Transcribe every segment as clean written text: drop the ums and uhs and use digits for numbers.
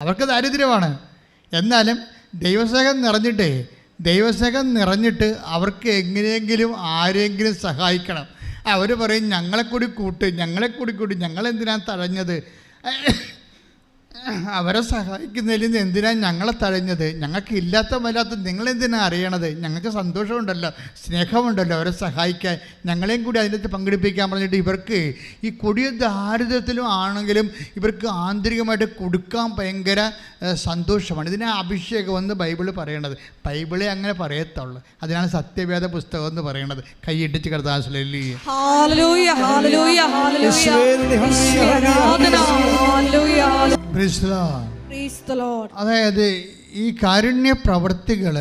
അവർക്ക് ദാരിദ്ര്യമാണ്. എന്നാലും ദൈവസ്നേഹം നിറഞ്ഞിട്ട് അവർക്ക് എങ്ങനെയെങ്കിലും ആരെങ്കിലും സഹായിക്കണം. അവർ പറയും ഞങ്ങളെ കൂടി കൂട്ടി, ഞങ്ങളെന്തിനാണ് തഴഞ്ഞത്, അവരെ സഹായിക്കുന്നതിൽ നിന്ന് എന്തിനാണ് ഞങ്ങളെ തഴഞ്ഞത്, ഞങ്ങൾക്ക് ഇല്ലാത്ത നിങ്ങളെന്തിനാണ് അറിയണത്, ഞങ്ങൾക്ക് സന്തോഷമുണ്ടല്ലോ, സ്നേഹമുണ്ടല്ലോ അവരെ സഹായിക്കാൻ, ഞങ്ങളെയും കൂടി അതിനകത്ത് പങ്കെടുപ്പിക്കാൻ പറഞ്ഞിട്ട് ഇവർക്ക് ഈ കൊടിയ ദാരിദ്ര്യത്തിലും ആണെങ്കിലും ഇവർക്ക് ആന്തരികമായിട്ട് കൊടുക്കാൻ ഭയങ്കര സന്തോഷമാണ്. ഇതിനെ അഭിഷേകം എന്ന് ബൈബിള് പറയണത്. ബൈബിളെ അങ്ങനെ പറയത്തുള്ളൂ. അതിനാണ് സത്യവേദ പുസ്തകം എന്ന് പറയണത്. കൈയിട്ടിച്ച് കർത്താവിനെ അതായത് ഈ കാരുണ്യ പ്രവൃത്തികൾ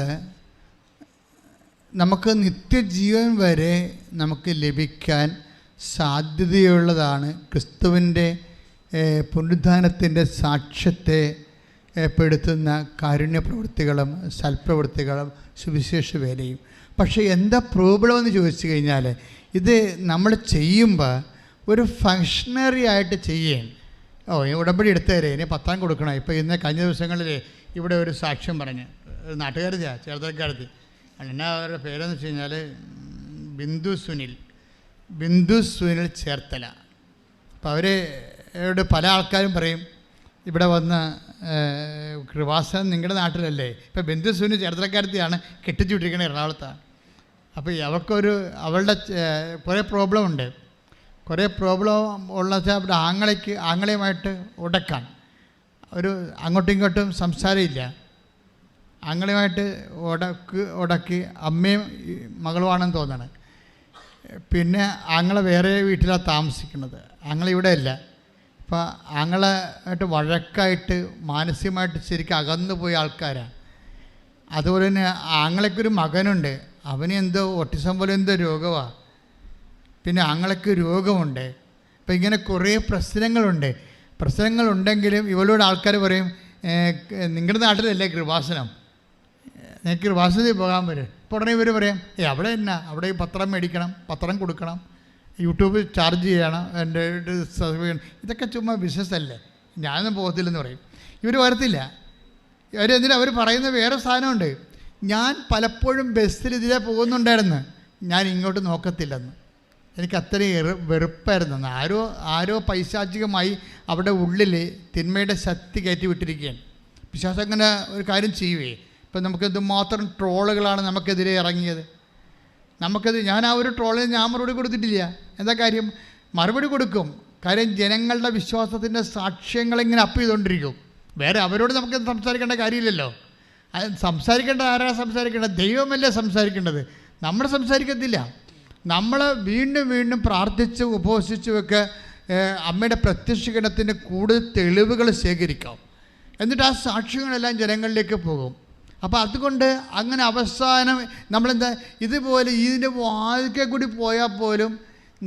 നമുക്ക് നിത്യജീവൻ വരെ നമുക്ക് ലഭിക്കാൻ സാധ്യതയുള്ളതാണ്. ക്രിസ്തുവിൻ്റെ പുനരുത്ഥാനത്തിൻ്റെ സാക്ഷ്യത്തെ പെടുത്തുന്ന കാരുണ്യ പ്രവൃത്തികളും സൽപ്രവൃത്തികളും സുവിശേഷ വേലയും. പക്ഷേ എന്താ പ്രോബ്ലം എന്ന് ചോദിച്ചു കഴിഞ്ഞാൽ, ഇത് നമ്മൾ ചെയ്യുമ്പോൾ ഒരു ഫങ്ഷണറി ആയിട്ട് ചെയ്യേണ്ട. ഉടമ്പടി എടുത്തേരെ, ഇനി പത്രം കൊടുക്കണം. ഇപ്പോൾ ഇന്ന് കഴിഞ്ഞ ദിവസങ്ങളിൽ ഇവിടെ ഒരു സാക്ഷ്യം പറഞ്ഞ് നാട്ടുകാരത്തിയാണ്, ചേർത്തലക്കാരത്തി. എന്നാ അവരുടെ പേരെന്ന് വെച്ച് കഴിഞ്ഞാൽ ബിന്ദു സുനിൽ ചേർത്തല. അപ്പോൾ അവരോട് പല ആൾക്കാരും പറയും, ഇവിടെ വന്ന് കൃപാസനം നിങ്ങളുടെ നാട്ടിലല്ലേ. ഇപ്പോൾ ബിന്ദു സുനിൽ ചേർത്തലക്കാരത്തിയാണ്, കെട്ടിച്ചു വിട്ടിരിക്കുന്നത് എറണാകുളത്താണ്. അപ്പോൾ അവളുടെ കുറേ പ്രോബ്ലം ഉണ്ട്. കുറേ പ്രോബ്ലം ഉള്ള അവിടെ ആങ്ങളെയുമായിട്ട് ഉടക്കാൻ ഒരു അങ്ങോട്ടും ഇങ്ങോട്ടും സംസാരമില്ല. ആങ്ങളെയുമായിട്ട് ഉടക്കി അമ്മയും മകളുമാണെന്ന് തോന്നണം. പിന്നെ ആങ്ങളെ വേറെ വീട്ടിലാണ് താമസിക്കുന്നത്, ആങ്ങളിവിടെ അല്ല. അപ്പോൾ ആങ്ങളായിട്ട് വഴക്കായിട്ട് മാനസികമായിട്ട് ശരിക്കും അകന്നു പോയ ആൾക്കാരാണ്. അതുപോലെ തന്നെ ആങ്ങളയ്ക്കൊരു മകനുണ്ട്, അവന് എന്തോ ഓട്ടിസം പോലെ എന്തോ രോഗമാണ്. പിന്നെ ആങ്ങളയ്ക്ക് രോഗമുണ്ട്. അപ്പം ഇങ്ങനെ കുറേ പ്രശ്നങ്ങളുണ്ടെങ്കിലും ഇവളോട് ആൾക്കാർ പറയും, നിങ്ങളുടെ നാട്ടിലല്ലേ കൃപാസനം, നിങ്ങൾക്ക് കൃപാസനത്തിൽ പോകാൻ വരും. അപ്പോൾ ഉടനെ ഇവർ പറയും, അവിടെ എന്നാ, അവിടെ പത്രം മേടിക്കണം, പത്രം കൊടുക്കണം, യൂട്യൂബ് ചാർജ് ചെയ്യണം, എൻ്റെ ഇതൊക്കെ ചുമ്മാ ബിസിനസ്സല്ലേ, ഞാനൊന്നും പോകത്തില്ലെന്ന് പറയും. ഇവർ വരത്തില്ല. അവർ പറയുന്ന വേറെ സാധനമുണ്ട്. ഞാൻ പലപ്പോഴും ബസ്സിൽ ഇതിലേ പോകുന്നുണ്ടായിരുന്നു, ഞാൻ ഇങ്ങോട്ട് നോക്കത്തില്ലെന്ന്. എനിക്ക് അത്രയും വെറുപ്പായിരുന്നു. ആരോ പൈശാചികമായി അവിടെ ഉള്ളിൽ തിന്മയുടെ ശക്തി കയറ്റി വിട്ടിരിക്കുകയാണ്. പിശാച് അങ്ങനെ ഒരു കാര്യം ചെയ്യുവേ. ഇപ്പം നമുക്കെന്ത് മാത്രം ട്രോളുകളാണ് നമുക്കെതിരെ ഇറങ്ങിയത്. ഞാൻ ആ ഒരു ട്രോളിന് ഞാൻ മറുപടി കൊടുത്തിട്ടില്ല. എന്താ കാര്യം? മറുപടി കൊടുക്കും. കാര്യം ജനങ്ങളുടെ വിശ്വാസത്തിൻ്റെ സാക്ഷ്യങ്ങളിങ്ങനെ അപ്പ് ചെയ്തുകൊണ്ടിരിക്കും. വേറെ അവരോട് നമുക്ക് സംസാരിക്കേണ്ട കാര്യമില്ലല്ലോ. സംസാരിക്കേണ്ട ആരാ സംസാരിക്കേണ്ടത്? ദൈവമല്ലേ സംസാരിക്കേണ്ടത്. നമ്മൾ സംസാരിക്കത്തില്ല. നമ്മൾ വീണ്ടും പ്രാർത്ഥിച്ച് ഉപവസിച്ചുമൊക്കെ അമ്മയുടെ പ്രത്യക്ഷീകരണത്തിൻ്റെ കൂടുതൽ തെളിവുകൾ ശേഖരിക്കാം. എന്നിട്ട് ആ സാക്ഷ്യങ്ങളെല്ലാം ജനങ്ങളിലേക്ക് പോകും. അപ്പോൾ അതുകൊണ്ട് അങ്ങനെ അവസാനം നമ്മളെന്താ ഇതുപോലെ ഇതിൻ്റെ വാതിൽക്കൽ കൂടി പോയാൽ പോലും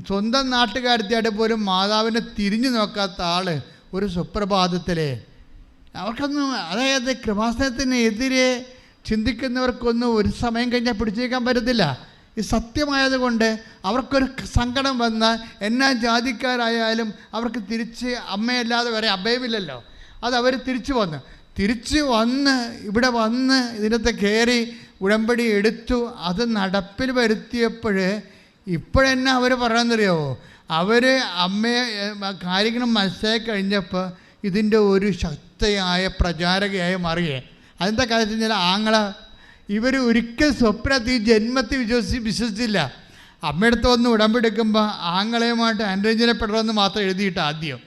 സ്വന്തം നാട്ടുകാരത്തിയായിട്ട് പോലും മാതാവിനെ തിരിഞ്ഞു നോക്കാത്ത ആൾ ഒരു സുപ്രഭാതത്തിലെ അവർക്കൊന്നും, അതായത് കൃപാസനത്തിനെതിരെ ചിന്തിക്കുന്നവർക്കൊന്നും ഒരു സമയം കഴിഞ്ഞാൽ പിടിച്ചേക്കാൻ പറ്റത്തില്ല. ഈ സത്യമായതുകൊണ്ട് അവർക്കൊരു സങ്കടം വന്നാൽ എന്നാ ജാതിക്കാരായാലും അവർക്ക് തിരിച്ച് അമ്മയല്ലാതെ വരെ അഭയമില്ലല്ലോ. അത് അവർ തിരിച്ച് വന്ന് ഇവിടെ വന്ന് ഇതിനകത്ത് കയറി ഉടമ്പടി എടുത്തു. അത് നടപ്പിൽ വരുത്തിയപ്പോൾ ഇപ്പോഴെന്നാ അവർ പറയാമെന്നറിയാമോ? അവർ അമ്മയെ കാര്യങ്ങൾ മനസ്സിലാക്കി കഴിഞ്ഞപ്പോൾ ഇതിൻ്റെ ഒരു ശക്തിയായ പ്രചാരകയായി മാറിയേ. അതെന്താ കാര്യം വെച്ചാൽ ഇവർ ഒരിക്കൽ സ്വപ്നത്തിൽ ജന്മത്തിൽ വിശ്വസിച്ചില്ല. അമ്മയടുത്ത് വന്ന് ഉടമ്പെടുക്കുമ്പോൾ ആങ്ങളെയുമായിട്ട് അനുരഞ്ജനപ്പെടണമെന്ന് മാത്രം എഴുതിയിട്ട് ആദ്യം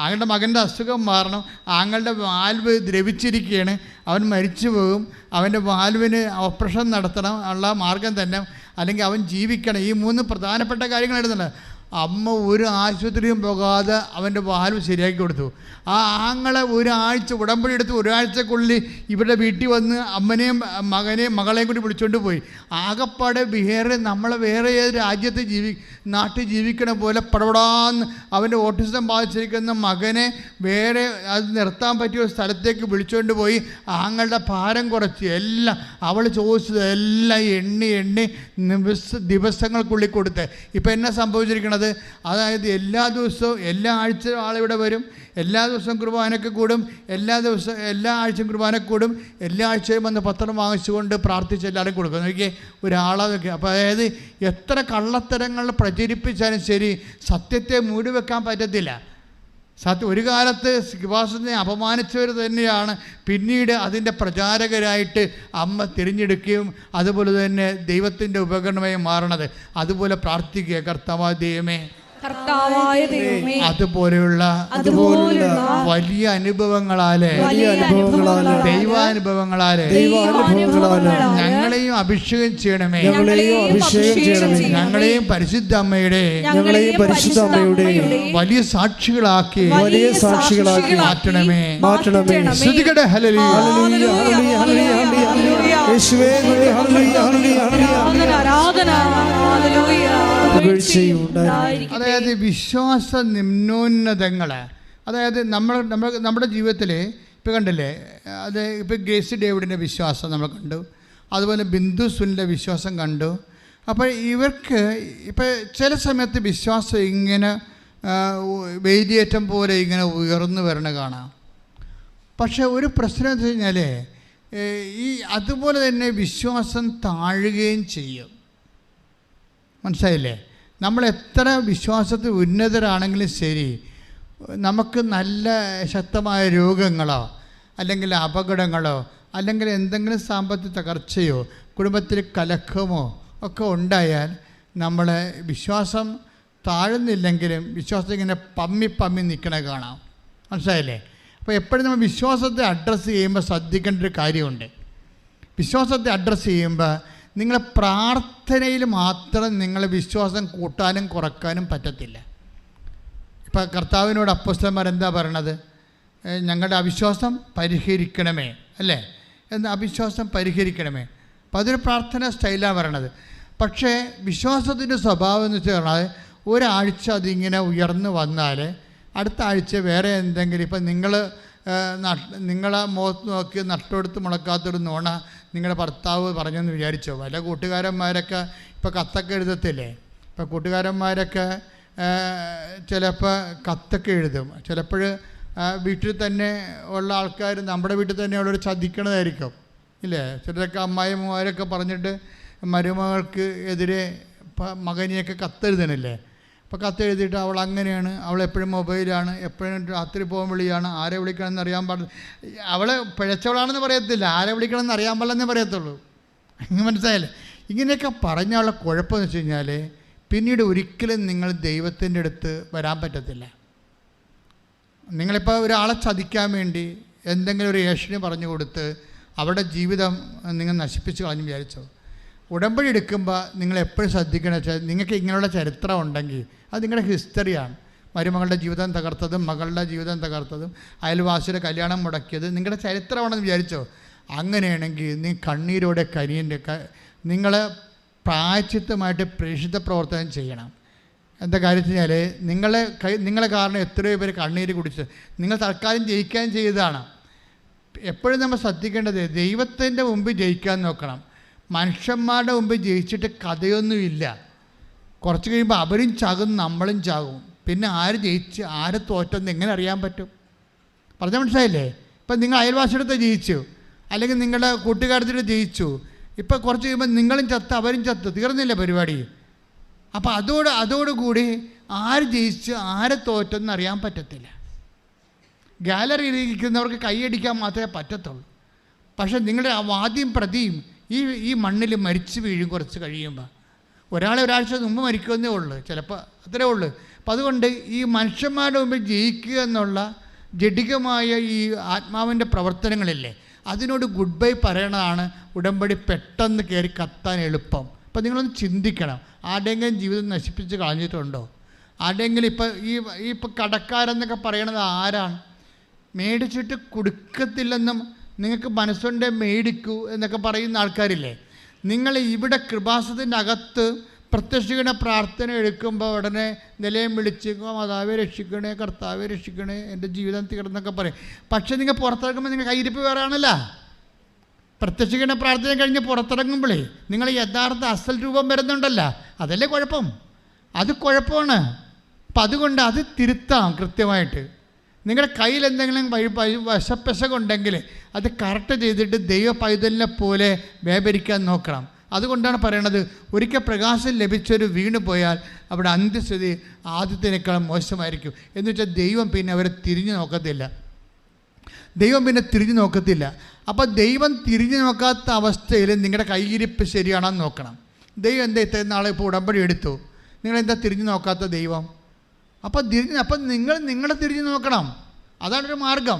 ആങ്ങളുടെ മകൻ്റെ അസുഖം മാറണം, ആങ്ങളുടെ വാൽവ് ദ്രവിച്ചിരിക്കുകയാണ്, അവൻ മരിച്ചു പോകും, അവൻ്റെ വാൽവിന് ഓപ്പറേഷൻ നടത്തണം ഉള്ള മാർഗം തന്നെ, അല്ലെങ്കിൽ അവൻ ജീവിക്കണം. ഈ 3 പ്രധാനപ്പെട്ട കാര്യങ്ങൾ എഴുതുന്നുണ്ട്. അമ്മ ഒരു ആശുപത്രിയും പോകാതെ അവൻ്റെ വാൽവ് ശരിയാക്കി കൊടുത്തു. ആ ആങ്ങളെ ഒരാഴ്ച ഉടമ്പടി എടുത്ത് ഒരാഴ്ചക്കുള്ളിൽ ഇവരുടെ വീട്ടിൽ വന്ന് അമ്മനെയും മകളെയും കൂടി വിളിച്ചുകൊണ്ട് പോയി. ആകപ്പാടെ നമ്മളെ വേറെ ഏത് രാജ്യത്ത് നാട്ടിൽ ജീവിക്കണ പോലെ പടപടാന്ന് അവൻ്റെ ഓട്ടിസം ബാധിച്ചിരിക്കുന്ന മകനെ വേറെ അത് നിർത്താൻ പറ്റിയ ഒരു സ്ഥലത്തേക്ക് വിളിച്ചുകൊണ്ട് പോയി ആങ്ങളുടെ ഭാരം കുറച്ച് എല്ലാം അവൾ ചോദിച്ചത് എല്ലാം എണ്ണി ദിവസങ്ങൾക്കുള്ളിൽ കൊടുത്ത്. ഇപ്പം എന്നാ സംഭവിച്ചിരിക്കണത്? പറയണത്. അതായത് എല്ലാ ദിവസവും എല്ലാ ആഴ്ചയും ആളിവിടെ വരും, എല്ലാ ദിവസവും കുർബാനയ്ക്ക് കൂടും, എല്ലാ ആഴ്ചയും കുർബാനയ്ക്ക് കൂടും, എല്ലാ ആഴ്ചയും വന്ന് പത്രം വാങ്ങിച്ചുകൊണ്ട് പ്രാർത്ഥിച്ച് എല്ലാവരും കൊടുക്കും. നോക്കിയേ ഒരാളതൊക്കെ. അപ്പോൾ അതായത് എത്ര കള്ളത്തരങ്ങൾ പ്രചരിപ്പിച്ചാലും ശരി, സത്യത്തെ മൂടിവെക്കാൻ പറ്റത്തില്ല. ഒരു കാലത്ത് കൃപാസനത്തെ അപമാനിച്ചവർ തന്നെയാണ് പിന്നീട് അതിൻ്റെ പ്രചാരകരായിട്ട് അമ്മ തിരഞ്ഞെടുക്കുകയും അതുപോലെ തന്നെ ദൈവത്തിൻ്റെ ഉപകരണമായി മാറണത്. അതുപോലെ പ്രാർത്ഥിക്കുക, കർത്താവായ ദൈവമേ, അതുപോലെയുള്ള വലിയ അനുഭവങ്ങളാല് ദൈവാനുഭവങ്ങളാല് ഞങ്ങളെയും അഭിഷേകം ചെയ്യണമേ. ഞങ്ങളെയും പരിശുദ്ധ അമ്മയുടെ വലിയ സാക്ഷികളാക്കി മാറ്റണമേ. ശ്രുതികട ഹല്ലേലൂയ. അതായത് വിശ്വാസ നിമ്നോന്നതങ്ങൾ, അതായത് നമ്മുടെ ജീവിതത്തിൽ ഇപ്പം കണ്ടില്ലേ, അത് ഇപ്പം ഗ്രേസി ഡേവിഡിൻ്റെ വിശ്വാസം നമ്മൾ കണ്ടു, അതുപോലെ ബിന്ദു സുനിൻ്റെ വിശ്വാസം കണ്ടു. അപ്പോൾ ഇവർക്ക് ഇപ്പം ചില സമയത്ത് വിശ്വാസം ഇങ്ങനെ വേദിയേറ്റം പോലെ ഇങ്ങനെ ഉയർന്നു വരണ കാണാം. പക്ഷെ ഒരു പ്രശ്നം എന്ന് വെച്ച് കഴിഞ്ഞാൽ അതുപോലെ തന്നെ വിശ്വാസം താഴുകയും ചെയ്യും. മനസ്സിലായില്ലേ? നമ്മൾ എത്ര വിശ്വാസത്തിൽ ഉന്നതരാണെങ്കിലും ശരി, നമുക്ക് നല്ല ശക്തമായ രോഗങ്ങളോ അല്ലെങ്കിൽ അപകടങ്ങളോ അല്ലെങ്കിൽ എന്തെങ്കിലും സാമ്പത്തിക തകർച്ചയോ കുടുംബത്തിൽ കലക്കമോ ഒക്കെ ഉണ്ടായാൽ നമ്മളെ വിശ്വാസം താഴുന്നില്ലെങ്കിലും വിശ്വാസം ഇങ്ങനെ പമ്മി നിൽക്കണ കാണാം. മനസ്സിലായില്ലേ? അപ്പോൾ എപ്പോഴും നമ്മൾ വിശ്വാസത്തെ അഡ്രസ്സ് ചെയ്യുമ്പോൾ ശ്രദ്ധിക്കേണ്ട ഒരു കാര്യമുണ്ട്. വിശ്വാസത്തെ അഡ്രസ്സ് ചെയ്യുമ്പോൾ നിങ്ങളെ പ്രാർത്ഥനയിൽ മാത്രം നിങ്ങളെ വിശ്വാസം കൂട്ടാനും കുറക്കാനും പറ്റത്തില്ല. ഇപ്പം കർത്താവിനോട് അപ്പോസ്തലന്മാർ എന്താ പറയണത്? ഞങ്ങളുടെ അവിശ്വാസം പരിഹരിക്കണമേ, അല്ലേ? എന്താ അവിശ്വാസം പരിഹരിക്കണമേ. അപ്പം അതൊരു പ്രാർത്ഥന സ്റ്റൈലാണ് പറയണത്. പക്ഷേ വിശ്വാസത്തിൻ്റെ സ്വഭാവം എന്ന് വെച്ച് പറഞ്ഞാൽ ഒരാഴ്ച അതിങ്ങനെ ഉയർന്നു വന്നാൽ അടുത്ത ആഴ്ച വേറെ എന്തെങ്കിലും, ഇപ്പം നിങ്ങളെ മുഖത്ത് നോക്കി നട്ടെടുത്ത് മുളക്കാത്തൊരു നോണ നിങ്ങളുടെ ഭർത്താവ് പറഞ്ഞെന്ന് വിചാരിച്ചോ? വല്ല കൂട്ടുകാരന്മാരൊക്കെ ഇപ്പോൾ കത്തൊക്കെ എഴുതത്തില്ലേ? ഇപ്പോൾ കൂട്ടുകാരന്മാരൊക്കെ ചിലപ്പോൾ കത്തൊക്കെ എഴുതും. ചിലപ്പോൾ വീട്ടിൽ തന്നെ ഉള്ള ആൾക്കാർ നമ്മുടെ വീട്ടിൽ തന്നെ ഉള്ളവർ ചതിക്കണതായിരിക്കും, ഇല്ലേ? ചിലരൊക്കെ അമ്മായിമാരൊക്കെ പറഞ്ഞിട്ട് മരുമകൾക്ക് എതിരെ മകനെയൊക്കെ കത്തെഴുതണില്ലേ? അപ്പോൾ കത്തെഴുതിയിട്ട് അവൾ അങ്ങനെയാണ്, അവൾ എപ്പോഴും മൊബൈലാണ്, എപ്പോഴും രാത്രി പോകാൻ വിളിയാണ്, ആരെ വിളിക്കണമെന്ന് അറിയാൻ പാടില്ല. അവൾ പിഴച്ചവളാണെന്ന് പറയത്തില്ല, ആരെ വിളിക്കണമെന്ന് അറിയാൻ പാടില്ലെന്നേ പറയത്തുള്ളൂ. മനസ്സിലായില്ലേ? ഇങ്ങനെയൊക്കെ പറഞ്ഞുള്ള കുഴപ്പമെന്ന് വെച്ച് കഴിഞ്ഞാൽ പിന്നീട് ഒരിക്കലും നിങ്ങൾ ദൈവത്തിൻ്റെ അടുത്ത് വരാൻ പറ്റത്തില്ല. നിങ്ങളിപ്പോൾ ഒരാളെ ചതിക്കാൻ വേണ്ടി എന്തെങ്കിലും ഒരു ഏഷണി പറഞ്ഞു കൊടുത്ത് അവരുടെ ജീവിതം നിങ്ങൾ നശിപ്പിച്ച് കളഞ്ഞു വിചാരിച്ചോ? ഉടമ്പടി എടുക്കുമ്പോൾ നിങ്ങൾ എപ്പോഴും ശ്രദ്ധിക്കണമെന്ന് വെച്ചാൽ നിങ്ങൾക്ക് ഇങ്ങനെയുള്ള ചരിത്രം ഉണ്ടെങ്കിൽ അത് നിങ്ങളുടെ ഹിസ്റ്ററിയാണ്. മരുമകളുടെ ജീവിതം തകർത്തതും മകളുടെ ജീവിതം തകർത്തതും അയൽവാസിയുടെ കല്യാണം മുടക്കിയത് നിങ്ങളുടെ ചരിത്രമാണെന്ന് വിചാരിച്ചോ? അങ്ങനെയാണെങ്കിൽ നീ കണ്ണീരോടെ നിങ്ങൾ പ്രായശ്ചിത്തമായിട്ട് പ്രേക്ഷിത പ്രവർത്തനം ചെയ്യണം. എന്താ കാര്യം വെച്ച് കഴിഞ്ഞാൽ നിങ്ങളെ കാരണം എത്രയോ പേര് കണ്ണീര് കുടിച്ച് നിങ്ങൾ തൽക്കാലം ജയിക്കാൻ ചെയ്തതാണ്. എപ്പോഴും നമ്മൾ ശ്രദ്ധിക്കേണ്ടത് ദൈവത്തിൻ്റെ മുമ്പ് ജയിക്കാൻ നോക്കണം. മനുഷ്യന്മാരുടെ മുമ്പ് ജയിച്ചിട്ട് കഥയൊന്നുമില്ല. കുറച്ച് കഴിയുമ്പോൾ അവരും ചാകും, നമ്മളും ചാകും. പിന്നെ ആര് ജയിച്ച് ആര് തോറ്റെന്ന് എങ്ങനെ അറിയാൻ പറ്റും? പറഞ്ഞാൽ മനസ്സിലായില്ലേ? ഇപ്പം നിങ്ങൾ അയൽവാസിയുടെ ജയിച്ചു, അല്ലെങ്കിൽ നിങ്ങളുടെ കൂട്ടുകാരുടെ ജയിച്ചു, ഇപ്പം കുറച്ച് കഴിയുമ്പോൾ നിങ്ങളും ചത്ത് അവരും ചത്ത്, തീർന്നില്ല പരിപാടി. അപ്പം അതോടുകൂടി ആര് ജയിച്ച് ആര് തോറ്റെന്ന് അറിയാൻ പറ്റത്തില്ല. ഗാലറിയിൽ ഇരിക്കുന്നവർക്ക് കൈയടിക്കാൻ മാത്രമേ പറ്റത്തുള്ളൂ. പക്ഷേ നിങ്ങളുടെ ആ വാദ്യം പ്രതിയും ഈ മണ്ണിൽ മരിച്ചു വീഴും കുറച്ച് കഴിയുമ്പോൾ. ഒരാഴ്ച മുമ്പ് മരിക്കുമെന്നേ ഉള്ളൂ, ചിലപ്പോൾ അത്രേ ഉള്ളൂ. അപ്പം അതുകൊണ്ട് ഈ മനുഷ്യന്മാരുടെ മുമ്പിൽ ജയിക്കുക എന്നുള്ള ജഡികമായ ഈ ആത്മാവിൻ്റെ പ്രവർത്തനങ്ങളില്ലേ, അതിനോട് ഗുഡ് ബൈ പറയണതാണ് ഉടമ്പടി പെട്ടെന്ന് കയറി കത്താൻ എളുപ്പം. അപ്പം നിങ്ങളൊന്ന് ചിന്തിക്കണം, ആരുടെയെങ്കിലും ജീവിതം നശിപ്പിച്ച് കളഞ്ഞിട്ടുണ്ടോ? ആരുടെയെങ്കിലും ഇപ്പം കടക്കാരെന്നൊക്കെ പറയണത് ആരാണ്? മേടിച്ചിട്ട് കൊടുക്കത്തില്ലെന്നും നിങ്ങൾക്ക് മനസ്സുണ്ടേ മേടിക്കൂ എന്നൊക്കെ പറയുന്ന ആൾക്കാരില്ലേ? നിങ്ങൾ ഇവിടെ കൃപാസനത്തിൻ്റെ അകത്ത് പ്രത്യക്ഷീകരണ പ്രാർത്ഥന എടുക്കുമ്പോൾ ഉടനെ നിലയം വിളിച്ച് മാതാവെ രക്ഷിക്കണേ, കർത്താവെ രക്ഷിക്കണേ, എൻ്റെ ജീവിതം തീർന്നൊക്കെ പറയും. പക്ഷേ നിങ്ങൾ പുറത്തിറങ്ങുമ്പോൾ നിങ്ങൾ കയ്യിരിപ്പ് വേറാണല്ലോ. പ്രത്യക്ഷീകരണ പ്രാർത്ഥന കഴിഞ്ഞ് പുറത്തിറങ്ങുമ്പോഴേ നിങ്ങൾ യഥാർത്ഥ അസൽ രൂപം വരുന്നുണ്ടല്ലോ, അതല്ലേ കുഴപ്പം. അത് കുഴപ്പമാണ്. അപ്പം അതുകൊണ്ട് അത് തിരുത്താം കൃത്യമായിട്ട്. നിങ്ങളുടെ കയ്യിൽ എന്തെങ്കിലും വശപ്പശകുണ്ടെങ്കിൽ അത് കറക്റ്റ് ചെയ്തിട്ട് ദൈവ പൈതലിനെ പോലെ വ്യാപരിക്കാൻ നോക്കണം. അതുകൊണ്ടാണ് പറയണത്, ഒരിക്കൽ പ്രകാശം ലഭിച്ചൊരു വീണ് പോയാൽ അവിടെ അന്ത്യസ്ഥിതി ആദ്യത്തിനേക്കാളും മോശമായിരിക്കും. എന്ന് വെച്ചാൽ ദൈവം പിന്നെ അവരെ തിരിഞ്ഞു നോക്കത്തില്ല. അപ്പോൾ ദൈവം തിരിഞ്ഞു നോക്കാത്ത അവസ്ഥയിൽ നിങ്ങളുടെ കൈയിരിപ്പ് ശരിയാണെന്ന് നോക്കണം. ദൈവം എന്താ ഇത്രയും നാളെ ഇപ്പോൾ ഉടമ്പടി എടുത്തു, നിങ്ങളെന്താ തിരിഞ്ഞു നോക്കാത്ത ദൈവം? അപ്പം നിങ്ങളെ തിരിഞ്ഞു നോക്കണം. അതാണൊരു മാർഗം.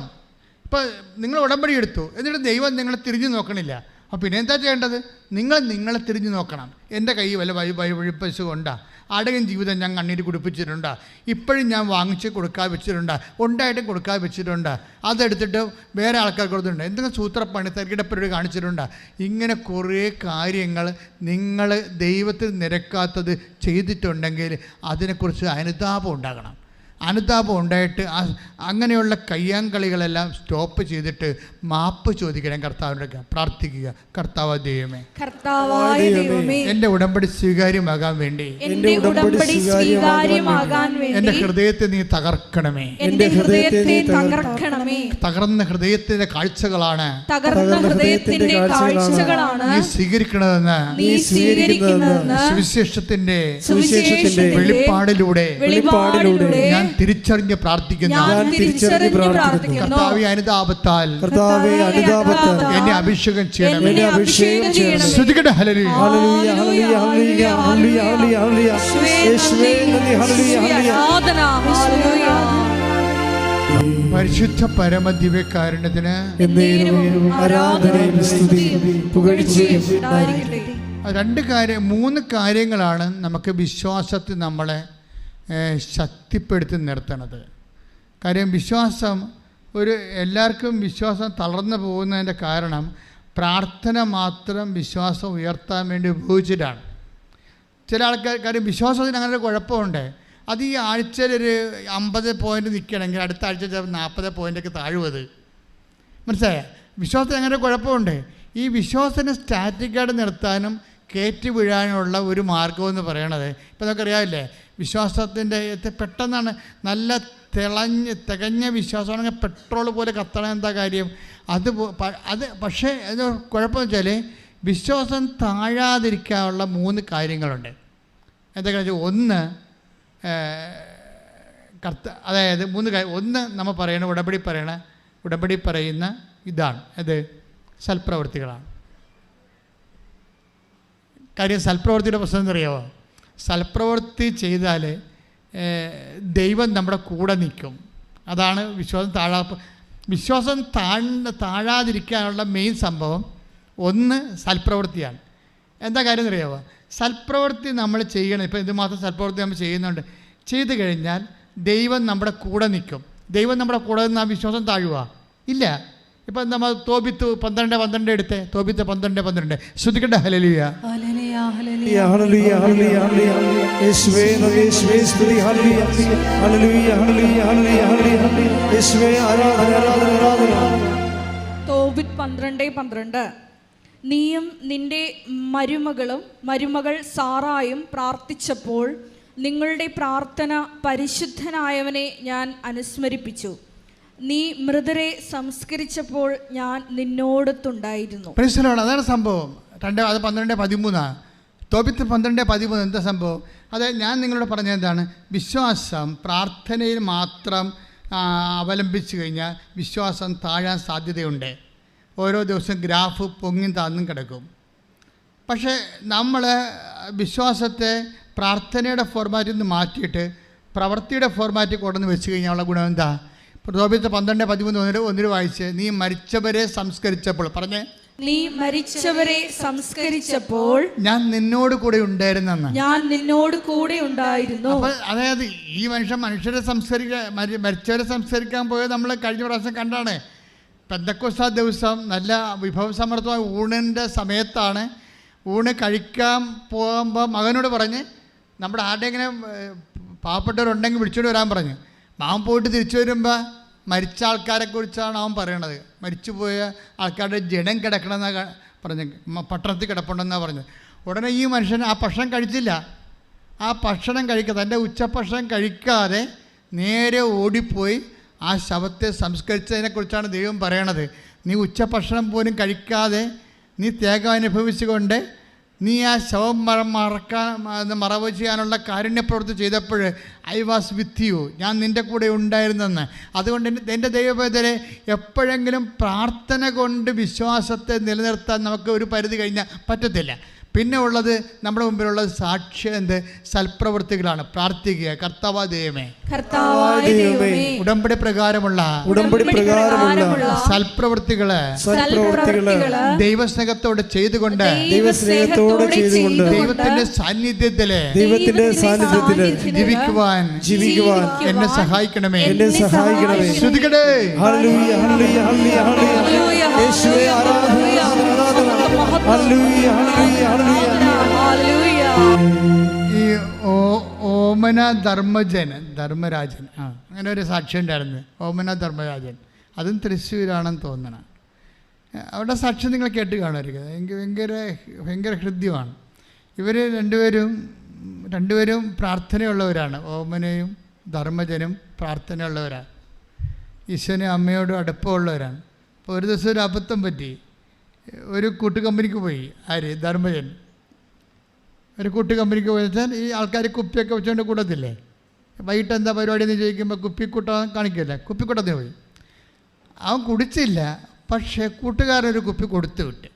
ഇപ്പം നിങ്ങൾ ഉടമ്പടി എടുത്തു, എന്നിട്ട് ദൈവം നിങ്ങളെ തിരിഞ്ഞു നോക്കണില്ല. അപ്പോൾ പിന്നെ എന്താ ചെയ്യേണ്ടത്? നിങ്ങളെ തിരിഞ്ഞു നോക്കണം. എൻ്റെ കൈ വല്ല വഴിപ്പശു കൊണ്ടാ, ആടെയും ജീവിതം ഞാൻ കണ്ണീര് കുടിപ്പിച്ചിട്ടുണ്ടാ, ഇപ്പോഴും ഞാൻ വാങ്ങിച്ച് കൊടുക്കാതെ വെച്ചിട്ടുണ്ടാ, ഉണ്ടായിട്ടും കൊടുക്കാതെ വെച്ചിട്ടുണ്ടാ, അതെടുത്തിട്ട് വേറെ ആൾക്കാർക്ക് കൊടുത്തിട്ടുണ്ട്, എന്തെങ്കിലും സൂത്രപ്പണി തരികിടപ്പരോട് കാണിച്ചിട്ടുണ്ടാ. ഇങ്ങനെ കുറേ കാര്യങ്ങൾ നിങ്ങൾ ദൈവത്തിൽ നിരക്കാത്തത് ചെയ്തിട്ടുണ്ടെങ്കിൽ അതിനെക്കുറിച്ച് അനുതാപം ഉണ്ടാകണം. അനുതാപം ഉണ്ടായിട്ട് അങ്ങനെയുള്ള കയ്യാങ്കളികളെല്ലാം സ്റ്റോപ്പ് ചെയ്തിട്ട് മാപ്പ് ചോദിക്കണം, കർത്താവിനോട് പ്രാർത്ഥിക്കുക. കർത്താവായ ദൈവമേ, എൻ്റെ ഉടമ്പടി സ്വീകാര്യമാകാൻ വേണ്ടി എൻ്റെ ഹൃദയത്തെ നീ തകർക്കണമേ. തകർന്ന ഹൃദയത്തിന്റെ കാഴ്ചകളാണ് നീ സ്വീകരിക്കണമെന്ന് സുവിശേഷത്തിന്റെ വെളിപ്പാടിലൂടെ ഞാൻ തിരിച്ചറിഞ്ഞ് പ്രാർത്ഥിക്കുന്നു. കർത്താവേ, അനുതാപത്താൽ എന്നെ അഭിഷേകം ചെയ്യണമേ. ശ്രുതികട ഹല്ലേലൂയ. പരിശുദ്ധ പരമദിവ്യകാരുണ്യത്തിന് മൂന്ന് കാര്യങ്ങളാണ് നമുക്ക് വിശ്വാസത്തിൽ നമ്മളെ ശക്തിപ്പെടുത്തി നിർത്തണത്. കാര്യം വിശ്വാസം എല്ലാവർക്കും വിശ്വാസം തളർന്നു പോകുന്നതിൻ്റെ കാരണം പ്രാർത്ഥന മാത്രം വിശ്വാസം ഉയർത്താൻ വേണ്ടി ഉപയോഗിച്ചിട്ടാണ്. ചില കാര്യം വിശ്വാസത്തിന് അങ്ങനെ ഒരു കുഴപ്പമുണ്ട്. അത് ഈ ആഴ്ചയിലൊരു 50 പോയിൻ്റ് നിൽക്കണമെങ്കിൽ അടുത്ത ആഴ്ച 40 പോയിൻ്റൊക്കെ താഴുവത്. മനസ്സിലായ? വിശ്വാസത്തിന് അങ്ങനെ ഒരു കുഴപ്പമുണ്ട്. ഈ വിശ്വാസത്തിന് സ്റ്റാറ്റിക്കായിട്ട് നിർത്താനും കയറ്റി വീഴാനുള്ള ഒരു മാർഗമെന്ന് പറയണത് ഇപ്പം നമുക്കറിയാമില്ലേ, വിശ്വാസത്തിൻ്റെ പെട്ടെന്നാണ് നല്ല തികഞ്ഞ വിശ്വാസമാണെങ്കിൽ പെട്രോൾ പോലെ കത്തണം. എന്താ കാര്യം? അത് പക്ഷേ അത് കുഴപ്പമെന്ന് വെച്ചാൽ വിശ്വാസം താഴാതിരിക്കാനുള്ള 3 കാര്യങ്ങളുണ്ട്. എന്തൊക്കെയാണെന്ന് വെച്ചാൽ, ഒന്ന് അതായത് 3 കാര്യം. ഒന്ന് നമ്മൾ ഉടമ്പടി പറയുന്ന ഇതാണ്, അത് സൽപ്രവൃത്തികളാണ്. കാര്യം സൽപ്രവൃത്തിയുടെ പ്രശ്നം എന്നറിയാമോ? സൽപ്രവൃത്തി ചെയ്താൽ ദൈവം നമ്മുടെ കൂടെ നിൽക്കും. അതാണ് വിശ്വാസം താഴാതിരിക്കാനുള്ള മെയിൻ സംഭവം. ഒന്ന് സൽപ്രവൃത്തിയാണ്. എന്താ കാര്യം എന്നറിയാമോ? സൽപ്രവൃത്തി നമ്മൾ ചെയ്യണം. ഇപ്പോൾ ഇതുമാത്രം സൽപ്രവൃത്തി നമ്മൾ ചെയ്യുന്നുണ്ട്. ചെയ്തു കഴിഞ്ഞാൽ ദൈവം നമ്മുടെ കൂടെ നിൽക്കും. ദൈവം നമ്മുടെ കൂടെ നിന്ന് ആ വിശ്വാസം താഴുക ഇല്ല. ഇപ്പം നമ്മൾ തോബിത്ത് 12:12 എടുത്തേ. തോബിത്ത് 12:12 ശ്രുതിക്കട്ടെ. ഹല്ലേലൂയ. തോബിത്ത് 12:12 നീയും നിന്റെ മരുമകൾ സാറായും പ്രാർത്ഥിച്ചപ്പോൾ നിങ്ങളുടെ പ്രാർത്ഥന പരിശുദ്ധനായവനെ ഞാൻ അനുസ്മരിപ്പിച്ചു. നീ മൃതരെ സംസ്കരിച്ചപ്പോൾ ഞാൻ നിന്നോടൊത്തുണ്ടായിരുന്നു. അതാണ് സംഭവം. 12:13 തോബിത്ത് 12:13 എന്താ സംഭവം? അതായത് ഞാൻ നിങ്ങളോട് പറഞ്ഞത് എന്താണ്? വിശ്വാസം പ്രാർത്ഥനയിൽ മാത്രം അവലംബിച്ചു കഴിഞ്ഞാൽ വിശ്വാസം താഴാൻ സാധ്യതയുണ്ട്. ഓരോ ദിവസം ഗ്രാഫ് പൊങ്ങി താന്നും കിടക്കും. പക്ഷേ നമ്മൾ വിശ്വാസത്തെ പ്രാർത്ഥനയുടെ ഫോർമാറ്റിൽ നിന്ന് മാറ്റിയിട്ട് പ്രവൃത്തിയുടെ ഫോർമാറ്റിൽ കൊണ്ടുവന്ന് വെച്ച് കഴിഞ്ഞാൽ ഗുണം എന്താ? തോബിത്ത് 12:13 വായിച്ച്, നീ മരിച്ചവരെ സംസ്കരിച്ചപ്പോൾ പറഞ്ഞേ, നീ മരിച്ചവരെ സംസ്കരിച്ചപ്പോൾ ഞാൻ നിന്നോട് കൂടെ ഉണ്ടായിരുന്നു. അപ്പോൾ അതായത് ഈ മനുഷ്യരെ മരിച്ചവരെ സംസ്കരിക്കാൻ പോയത് നമ്മൾ കഴിഞ്ഞ പ്രാവശ്യം കണ്ടാണ്. പെന്തക്കോസ്താ ദിവസം നല്ല വിഭവസമൃദ്ധമായ ഊണിൻ്റെ സമയത്താണ്. ഊണ് കഴിക്കാൻ പോകുമ്പോൾ മകനോട് പറഞ്ഞ്, നമ്മുടെ ആരുടെയെങ്കിലും പാവപ്പെട്ടവരുണ്ടെങ്കിൽ വിളിച്ചോണ്ട് വരാൻ പറഞ്ഞു. അവൻ പോയിട്ട് തിരിച്ചു വരുമ്പോൾ മരിച്ച ആൾക്കാരെക്കുറിച്ചാണ് അവൻ പറയണത്. മരിച്ചുപോയ ആൾക്കാരുടെ ജഡം കിടക്കണമെന്നാണ് പറഞ്ഞ്, പട്ടണത്തിൽ കിടപ്പുണ്ടെന്നാണ് പറഞ്ഞത്. ഉടനെ ഈ മനുഷ്യൻ ആ ഭക്ഷണം കഴിച്ചില്ല. ആ ഭക്ഷണം കഴിക്കാതെ, തൻ്റെ ഉച്ചഭക്ഷണം കഴിക്കാതെ നേരെ ഓടിപ്പോയി ആ ശവത്തെ സംസ്കരിച്ചതിനെക്കുറിച്ചാണ് ദൈവം പറയണത്. നീ ഉച്ചഭക്ഷണം പോലും കഴിക്കാതെ നീ ത്യാഗം അനുഭവിച്ചുകൊണ്ട് നീ ആ ശവം മറവ് ചെയ്യാനുള്ള കാരുണ്യപ്രവൃത്തി ചെയ്തപ്പോൾ ഐ വാസ് വിത്ത് യു, ഞാൻ നിൻ്റെ കൂടെ ഉണ്ടായിരുന്നെന്ന്. അതുകൊണ്ട് എൻ്റെ ദൈവവേദനെ എപ്പോഴെങ്കിലും പ്രാർത്ഥന കൊണ്ട് വിശ്വാസത്തെ നിലനിർത്താൻ നമുക്ക് ഒരു പരിധി കഴിഞ്ഞാൽ പറ്റത്തില്ല. പിന്നെ ഉള്ളത് നമ്മുടെ മുമ്പിലുള്ളത് സൽപ്രവൃത്തികളാണ്. പ്രാർത്ഥിക്കുക, കർത്താവായ ദൈവമേ, ഉടമ്പടി പ്രകാരമുള്ള സൽപ്രവൃത്തികള് ദൈവസ്നേഹത്തോടെ ചെയ്തുകൊണ്ട് ദൈവത്തിന്റെ സാന്നിധ്യത്തില് ജീവിക്കുവാൻ എന്നെ സഹായിക്കണമേ. ശ്രുതികടേ ഈ ഓമന ധർമ്മരാജൻ അങ്ങനെ ഒരു സാക്ഷി ഉണ്ടായിരുന്നു. ഓമന ധർമ്മരാജൻ, അതും തൃശ്ശൂരാണെന്ന് തോന്നണം. അവിടെ സാക്ഷി നിങ്ങൾ കേട്ട് കാണുമായിരിക്കും. ഭയങ്കര ഹൃദ്യമാണ്. ഇവർ രണ്ടുപേരും പ്രാർത്ഥനയുള്ളവരാണ്. ഓമനയും ധർമ്മജനും പ്രാർത്ഥനയുള്ളവരാണ്. ഈശോനും അമ്മയോടും അടുപ്പമുള്ളവരാണ്. അപ്പോൾ ഒരു ദിവസം ഒരു അബദ്ധം പറ്റി. ഒരു കൂട്ടുകമ്പനിക്ക് പോയി. ധർമ്മജൻ ഒരു കൂട്ടുകമ്പനിക്ക് പോയി വെച്ചാൽ ഈ ആൾക്കാർ കുപ്പിയൊക്കെ വെച്ചുകൊണ്ട് കൂടത്തില്ലേ. വൈകിട്ട് എന്താ പരിപാടി എന്ന് ചോദിക്കുമ്പോൾ കുപ്പിക്കൂട്ടം കാണിക്കില്ല. കുപ്പിക്കൂട്ടത്തിന് പോയി. അവൻ കുടിച്ചില്ല, പക്ഷേ കൂട്ടുകാരനൊരു കുപ്പി കൊടുത്തു വിട്ട്.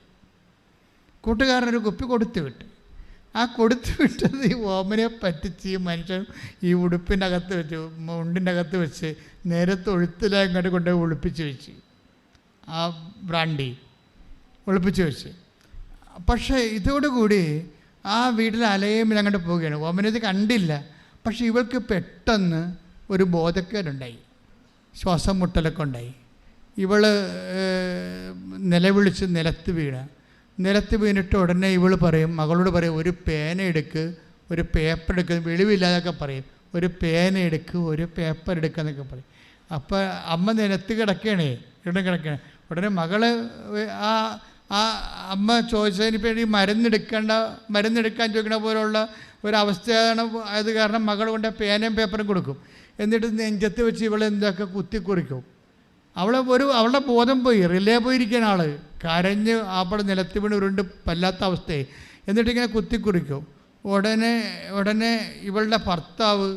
ആ കൊടുത്തു വിട്ടത് ഈ ഓമനെ പറ്റിച്ച് ഈ മനുഷ്യൻ ഈ ഉടുപ്പിൻ്റെ അകത്ത് വെച്ച്, മുണ്ടിൻ്റെ അകത്ത് വെച്ച് നേരെ തൊഴുത്തിലങ്ങോട്ട് കൊണ്ട് ഒളിപ്പിച്ച് വെച്ച്, ആ ബ്രാൻഡി ഒളിപ്പിച്ച് വെച്ച്. പക്ഷേ ഇതോടുകൂടി ആ വീട്ടിൽ അലയുമ്പോൾ അങ്ങോട്ട് പോവുകയാണ്. ഓമനത് കണ്ടില്ല. പക്ഷെ ഇവൾക്ക് പെട്ടെന്ന് ഒരു ബോധക്കേടുണ്ടായി, ശ്വാസം മുട്ടലൊക്കെ ഉണ്ടായി. ഇവൾ നിലവിളിച്ച് നിലത്ത് വീണിട്ട് ഉടനെ ഇവൾ പറയും, മകളോട് പറയും, ഒരു പേന എടുക്ക്, ഒരു പേപ്പർ എടുക്കുക, വെളിവില്ലാതൊക്കെ പറയും. ഒരു പേന എടുക്ക്, ഒരു പേപ്പർ എടുക്കുക എന്നൊക്കെ പറയും. അപ്പോൾ അമ്മ നിലത്ത് കിടക്കുകയാണ്. ഉടനെ മകള് ആ അമ്മ ചോദിച്ചതിന് വേണ്ടി മരുന്നെടുക്കാൻ ചോദിക്കണ പോലുള്ള ഒരവസ്ഥയാണ്. അത് കാരണം മകൾ കൊണ്ട് പേനയും പേപ്പറും കൊടുക്കും. എന്നിട്ട് നെഞ്ചത്ത് വെച്ച് ഇവളെ എന്തൊക്കെ കുത്തിക്കുറിക്കും. അവളുടെ ബോധം പോയി, റിലേ പോയിരിക്കുന്ന ആൾ കരഞ്ഞ് അവിടെ നിലത്ത് വീണ് ഉരുണ്ട് പല്ലാത്ത അവസ്ഥയായി. എന്നിട്ടിങ്ങനെ കുത്തിക്കുറിക്കും. ഉടനെ ഇവളുടെ ഭർത്താവ്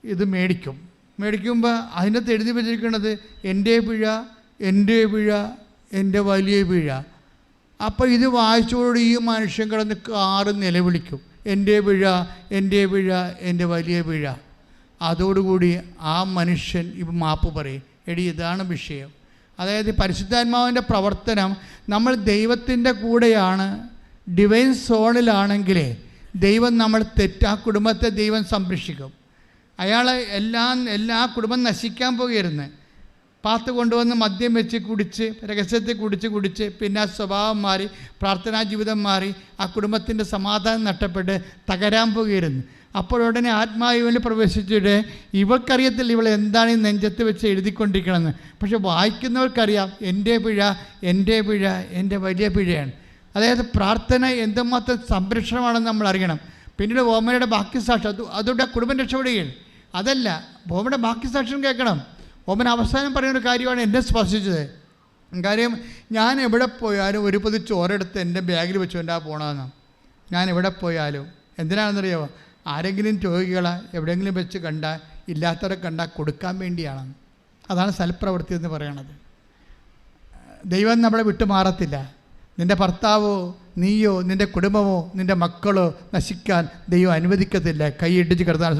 ഇത് മേടിക്കുമ്പോൾ അതിനകത്ത് എഴുതി വെച്ചിരിക്കുന്നത് എൻ്റെ പിഴ, എൻ്റെ വലിയ പിഴ. അപ്പോൾ ഇത് വായിച്ചോട് ഈ മനുഷ്യൻ കിടന്ന് കാറ് നിലവിളിക്കും, എൻ്റെ പിഴ, എൻ്റെ വലിയ പിഴ. അതോടുകൂടി ആ മനുഷ്യൻ ഇപ്പം മാപ്പ് പറയും. എടി, ഇതാണ് വിഷയം. അതായത് പരിശുദ്ധാത്മാവിൻ്റെ പ്രവർത്തനം, നമ്മൾ ദൈവത്തിൻ്റെ കൂടെയാണ്, ഡിവൈൻ സോണിലാണെങ്കിൽ ദൈവം നമ്മൾ ആ കുടുംബത്തെ ദൈവം സംരക്ഷിക്കും. അയാൾ എല്ലാ കുടുംബം നശിക്കാൻ പോകരുന്ന്. പാത്ത് കൊണ്ടുവന്ന് മദ്യം വെച്ച് കുടിച്ച്, രഹസ്യത്തിൽ കുടിച്ച് പിന്നെ ആ സ്വഭാവം മാറി, പ്രാർത്ഥനാ ജീവിതം മാറി, ആ കുടുംബത്തിൻ്റെ സമാധാനം നഷ്ടപ്പെട്ട് തകരാൻ പോകുകയായിരുന്നു. അപ്പോഴുടനെ ആത്മാവിൽ പ്രവേശിച്ചിട്ട് ഇവൾക്കറിയത്തില്ല ഇവൾ എന്താണ് ഈ നെഞ്ചത്ത് വെച്ച് എഴുതിക്കൊണ്ടിരിക്കണമെന്ന്. പക്ഷെ വായിക്കുന്നവർക്കറിയാം എൻ്റെ പിഴ, എൻ്റെ വലിയ പിഴയാണ്. അതായത് പ്രാർത്ഥന എന്തുമാത്രം സംരക്ഷണമാണെന്ന് നമ്മൾ അറിയണം. പിന്നീട് ഓമനയുടെ ബാക്കി സാക്ഷ്യം, അതോടെ കുടുംബം രക്ഷപ്പെടുകയാണ്. അതല്ല, ഓമനയുടെ ബാക്കി സാക്ഷ്യം കേൾക്കണം. ഓമൻ അവസാനം പറയുന്നൊരു കാര്യമാണ് എന്നെ സ്പർശിച്ചത്. കാര്യം, ഞാൻ എവിടെ പോയാലും ഒരു പൊതി ചോരെടുത്ത് എൻ്റെ ബാഗിൽ വെച്ചുകൊണ്ടാ പോകണമെന്ന്. ഞാൻ എവിടെ പോയാലും എന്തിനാണെന്നറിയാമോ? ആരെങ്കിലും രോഗികളെ എവിടെയെങ്കിലും വെച്ച് കണ്ടാൽ, ഇല്ലാത്തവരെ കണ്ടാൽ കൊടുക്കാൻ വേണ്ടിയാണ്. അതാണ് സൽപ്രവൃത്തി എന്ന് പറയണത്. ദൈവം നമ്മളെ വിട്ടുമാറത്തില്ല. നിൻ്റെ ഭർത്താവോ നീയോ നിൻ്റെ കുടുംബമോ നിൻ്റെ മക്കളോ നശിക്കാൻ ദൈവം അനുവദിക്കത്തില്ല. കൈയിട്ടിച്ച് കിടത്താൻ